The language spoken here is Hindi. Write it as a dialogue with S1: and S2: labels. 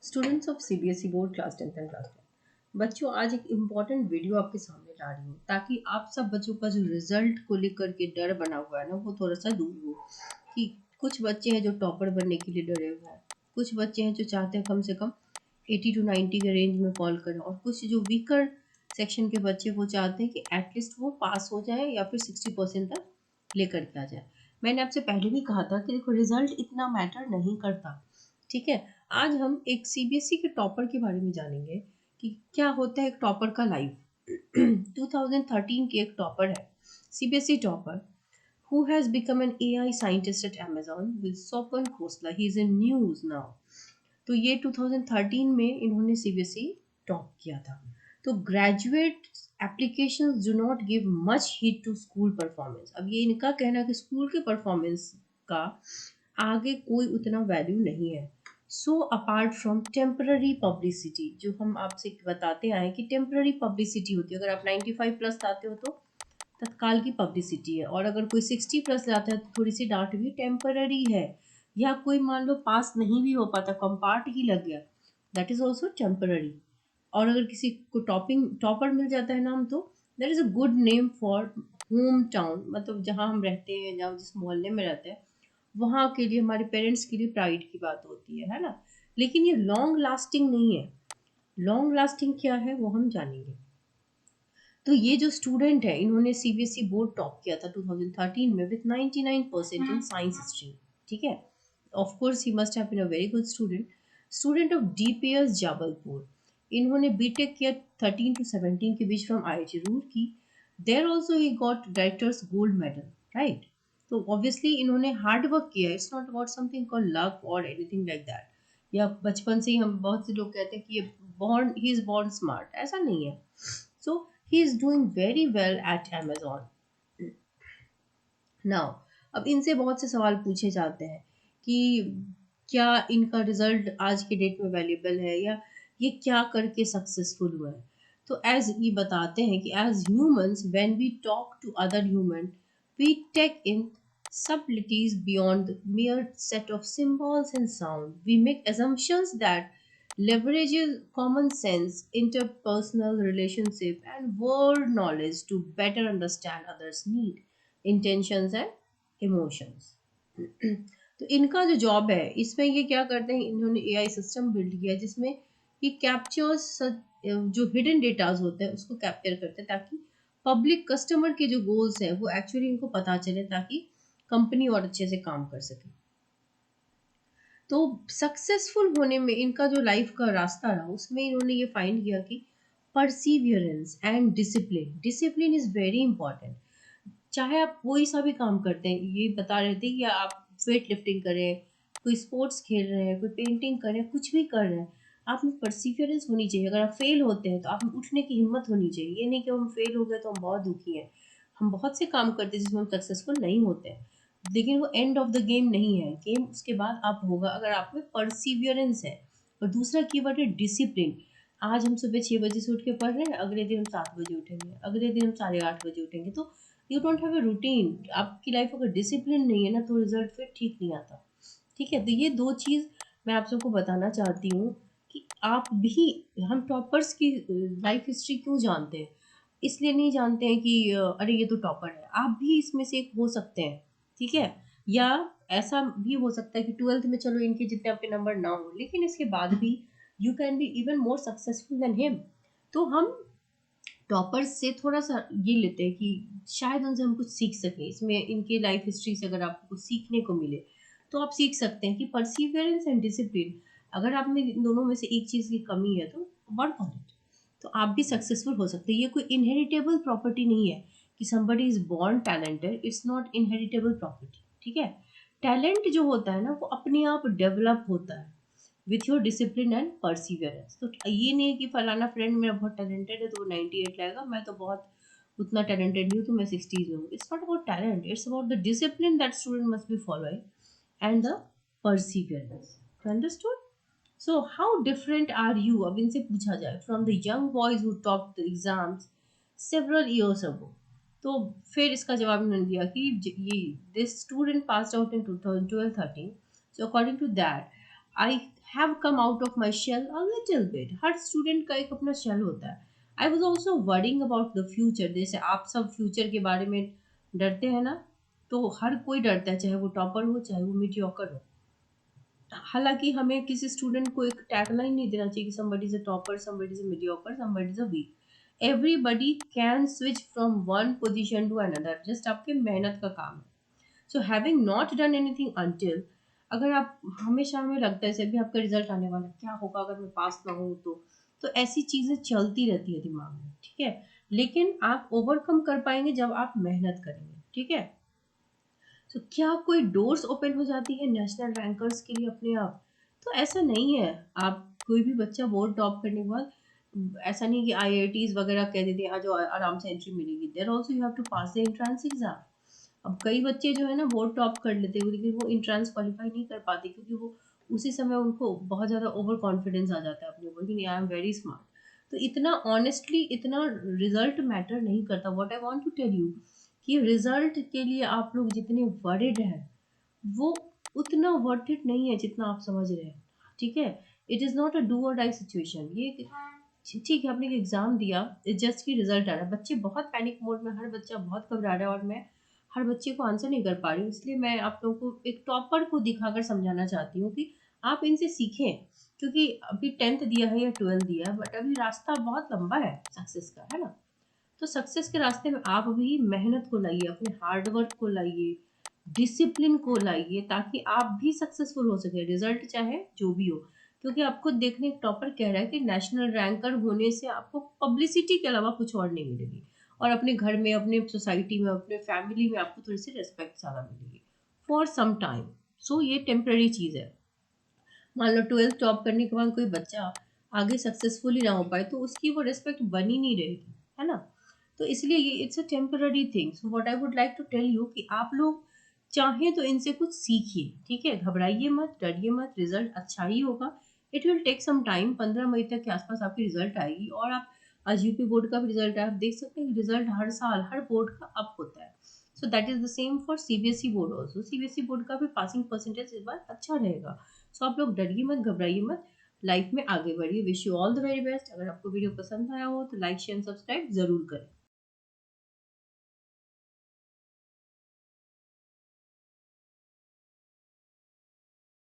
S1: Students of CBSE board class 10th and class 12। बच्चों, आज एक इम्पॉर्टेंट वीडियो आपके सामने ला रही हूँ ताकि आप सब बच्चों का जो रिजल्ट को लेकर के डर बना हुआ है ना, वो थोड़ा सा दूर हो। कि कुछ बच्चे हैं जो टॉपर बनने के लिए डरे हुए हैं, कुछ बच्चे हैं जो चाहते हैं कम से कम 80 to 90 के रेंज में फॉल करें, और कुछ जो वीकर सेक्शन के बच्चे वो चाहते हैं कि एटलीस्ट वो पास हो जाए या फिर 60% तक लेकर के आ जाए। मैंने आपसे पहले भी कहा था कि देखो, रिजल्ट इतना मैटर नहीं करता। ठीक है। आज हम एक सीबीएसई के टॉपर के बारे में जानेंगे कि क्या होता है एक टॉपर का लाइफ। 2013 के एक टॉपर है, CBSE topper, who has become an AI scientist at Amazon with Sopan Khosla. He is in news now. तो ये 2013 में इन्होंने सीबीएसई टॉप किया था। तो graduate applications do not give much heat to school performance. अब ये इनका कहना है कि स्कूल के परफॉर्मेंस का आगे कोई उतना वैल्यू नहीं है। So apart from temporary publicity, जो हम आपसे बताते आए कि टेम्पररी पब्लिसिटी होती है। अगर आप 95 प्लस आते हो तो तत्काल की पब्लिसिटी है, और अगर कोई 60 प्लस लाता है तो थोड़ी सी डांट भी टेम्पररी है। या कोई मान लो पास नहीं भी हो पाता, कंपार्ट ही लग गया, दैट इज ऑल्सो टेम्पररी। और अगर किसी को टॉपर मिल जाता है नाम, तो that is a good name for home town, मतलब जहाँ हम रहते हैं, जहाँ जिस मोहल्ले में रहते हैं, वहाँ के लिए, हमारे पेरेंट्स के लिए प्राइड की बात होती है ना। लेकिन ये लॉन्ग लास्टिंग नहीं है। लॉन्ग लास्टिंग क्या है वो हम जानेंगे। तो ये जो स्टूडेंट है, इन्होंने सीबीएसई बोर्ड टॉप किया था 2013 में विथ 99% इन साइंस स्ट्रीम। ठीक है। Of course he must have been a very good student. Student of DPS Jabalpur. इन्होंने बीटेक किया 13 to 17 के बीच from IIT Roorkee. There also he got director's gold medal, right. तो ऑब्वियसली इन्होंने हार्ड वर्क किया। It's not about something called luck और एनीथिंग लाइक दैट। या बचपन से ही हम, बहुत से लोग कहते हैं कि ये born he is born smart, ऐसा नहीं है। सो he is doing very well at Amazon now. अब इनसे बहुत से सवाल पूछे जाते हैं कि क्या इनका रिजल्ट आज के डेट में वैल्यूएबल है, या ये क्या करके सक्सेसफुल हुआ है। तो एज ये बताते हैं कि as humans when we talk to other human, we take in subtleties beyond the mere set of symbols and sound. We make assumptions that leverages common sense, interpersonal relationship, and world knowledge to better understand others' need, intentions, and emotions. तो इनका जो जॉब है, इसमें ये क्या करते हैं, इन्होंने एआई सिस्टम बिल्ड किया है जिसमें ये कैप्चर्स जो हिडन डेटाज होते हैं उसको कैप्चर करते हैं, ताकि पब्लिक कस्टमर के जो गोल्स हैं वो एक्चुअली इनको पता चले, ताकि कंपनी और अच्छे से काम कर सके। तो सक्सेसफुल होने में इनका जो लाइफ का रास्ता रहा, उसमें इन्होंने ये फाइंड किया कि perseverance and discipline, discipline is very important. चाहे आप कोई सा भी काम करते हैं, ये बता रहे थे कि आप वेट लिफ्टिंग करें, कोई स्पोर्ट्स खेल रहे हैं, कोई पेंटिंग कर रहे हैं, कुछ भी कर रहे हैं, आप में परसिवियरेंस होनी चाहिए। अगर आप फेल होते हैं तो आप में उठने की हिम्मत होनी चाहिए। ये नहीं कि हम फेल हो गए तो हम बहुत दुखी हैं। हम बहुत से काम करते हैं जिसमें हम सक्सेसफुल नहीं होते हैं, लेकिन वो एंड ऑफ द गेम नहीं है। गेम उसके बाद आप होगा अगर आप में परसिवियरेंस है। और दूसरा कीवर्ड है डिसिप्लिन। आज हम सुबह 6 बजे से उठ के पढ़ रहे हैं, अगले दिन हम 7 बजे उठेंगे, अगले दिन हम 8:30 बजे उठेंगे। तो you don't have a routine. आपकी लाइफ अगर डिसिप्लिन नहीं है ना, तो रिजल्ट फिर ठीक नहीं आता। ठीक है। तो ये दो चीज़ मैं आप सबको बताना चाहती हूँ कि आप भी, हम टॉपर्स की लाइफ हिस्ट्री क्यों जानते हैं। इसलिए नहीं जानते हैं कि अरे ये तो टॉपर है, आप भी इसमें से एक हो सकते हैं। ठीक है। या ऐसा भी हो सकता है कि ट्वेल्थ में चलो इनके जितने आपके नंबर ना हो, लेकिन इसके बाद भी you can be even more successful than him. तो हम टॉपर्स से थोड़ा सा ये लेते हैं कि शायद उनसे हम कुछ सीख सकें। इसमें इनके लाइफ हिस्ट्री से अगर आपको कुछ सीखने को मिले, तो आप सीख सकते हैं कि परसिवियरेंस एंड डिसिप्लिन, अगर आप में इन दोनों में से एक चीज़ की कमी है तो वर्क ऑन इट, तो आप भी सक्सेसफुल हो सकते हैं। ये कोई इनहेरिटेबल प्रॉपर्टी नहीं है कि somebody is born talented, it's not inheritable property. ठीक है। टैलेंट जो होता है ना, वो अपने आप डेवलप होता है with your discipline and Perseverance. तो ये नहीं है कि फलाना फ्रेंड मेरा बहुत टैलेंटेड है तो वो 98 लाएगा, मैं तो बहुत उतना टैलेंटेड नहीं हूँ तो मैं 60s में हूँ। It's not about talent, it's about the discipline that student must be following and the perseverance. Understood. So how different are you, अब इनसे पूछा जाए, from the young boys who top the exams several years ago. तो फिर इसका जवाब इन्होंने दिया कि ये this student passed out in 2012-13। So according to that, I have come out of my shell a little bit. Her student का एक अपना शेल होता है। I was also worrying about the future, जैसे आप सब फ्यूचर के बारे में डरते हैं ना, तो हर कोई डरता है, चाहे वो टॉपर हो चाहे वो मीडियोकर हो। हालांकि हमें किसी स्टूडेंट को एक टैगलाइन नहीं देना चाहिए कि somebody is a topper, somebody is a mediocre, somebody is a weak। everybody can switch from one position to another, just आपके मेहनत का काम है। So having not done anything until, अगर आप हमेशा, हमें लगता है जैसे भी आपका रिजल्ट आने वाला है, क्या होगा अगर मैं पास ना हूँ तो ऐसी चीजें चलती रहती है दिमाग में, ठीक है। लेकिन आप ओवरकम कर पाएंगे जब आप मेहनत करेंगे, ठीक है। तो क्या कोई डोर्स ओपन हो जाती है नेशनल रैंकर्स के लिए अपने आप? तो ऐसा नहीं है। आप कोई भी बच्चा बोर्ड टॉप करने के बाद, ऐसा नहीं कि आईआईटीज वगैरह कह देते हैं आज आराम से एंट्री मिलेगी। There also you have to pass the entrance exam. अब कई बच्चे जो है ना बोर्ड टॉप कर लेते हैं, लेकिन वो एंट्रेंस क्वालिफाई नहीं कर पाते, क्योंकि वो उसी समय उनको बहुत ज़्यादा ओवर कॉन्फिडेंस आ जाता है अपने ऊपर कि आई एम वेरी स्मार्ट। तो इतना ऑनेस्टली इतना रिजल्ट मैटर नहीं करता। What I want to tell you कि रिजल्ट के लिए आप लोग जितने वरिड हैं, वो उतना वर्थ इट नहीं है जितना आप समझ रहे हैं, ठीक है। It is not a do और डाई सिचुएशन। ये ठीक है, आपने एग्जाम दिया, जस्ट की रिजल्ट आ रहा है, बच्चे बहुत पैनिक मोड में, हर बच्चा बहुत घबरा रहा है, और मैं हर बच्चे को आंसर नहीं कर पा रही हूँ। इसलिए मैं आप लोगों को एक टॉपर को दिखाकर समझाना चाहती हूँ कि आप इनसे सीखें, क्योंकि अभी 10th दिया है या 12th दिया है, बट अभी रास्ता बहुत लंबा है सक्सेस का, है ना। तो सक्सेस के रास्ते में आप भी मेहनत को लाइए, अपने हार्ड वर्क को लाइए, डिसिप्लिन को लाइए, ताकि आप भी सक्सेसफुल हो सके, रिजल्ट चाहे जो भी हो। क्योंकि आपको देखने, एक टॉपर कह रहा है कि नेशनल रैंकर होने से आपको पब्लिसिटी के अलावा कुछ और नहीं मिलेगी, और अपने घर में, अपने सोसाइटी में, अपने फैमिली में आपको थोड़ी सी रिस्पेक्ट ज़्यादा मिलेगी फॉर सम टाइम। सो ये टेम्पररी चीज़ है। मान लो 12th टॉप करने के बाद कोई बच्चा आगे सक्सेसफुल ही ना हो पाए, तो उसकी वो रिस्पेक्ट बनी नहीं रहेगी, है ना। तो इसलिए ये it's a temporary thing. So what I would like to tell you कि आप लोग चाहें तो इनसे कुछ सीखिए, ठीक है। घबराइए मत, डरिए मत, रिजल्ट अच्छा ही होगा। It will take some time, 15 मई तक के आसपास आपकी रिजल्ट आएगी। और आप आज यूपी बोर्ड का भी रिजल्ट है, आप देख सकते हैं कि रिजल्ट हर साल हर बोर्ड का अप होता है। So that is the same for CBSE board also. CBSE board का भी पासिंग परसेंटेज इस बार अच्छा रहेगा। सो आप लोग डरिए मत, घबराइए मत, लाइफ में आगे बढ़िए। Wish you all the very best. अगर आपको वीडियो पसंद आया हो तो लाइक शेयर सब्सक्राइब जरूर करें।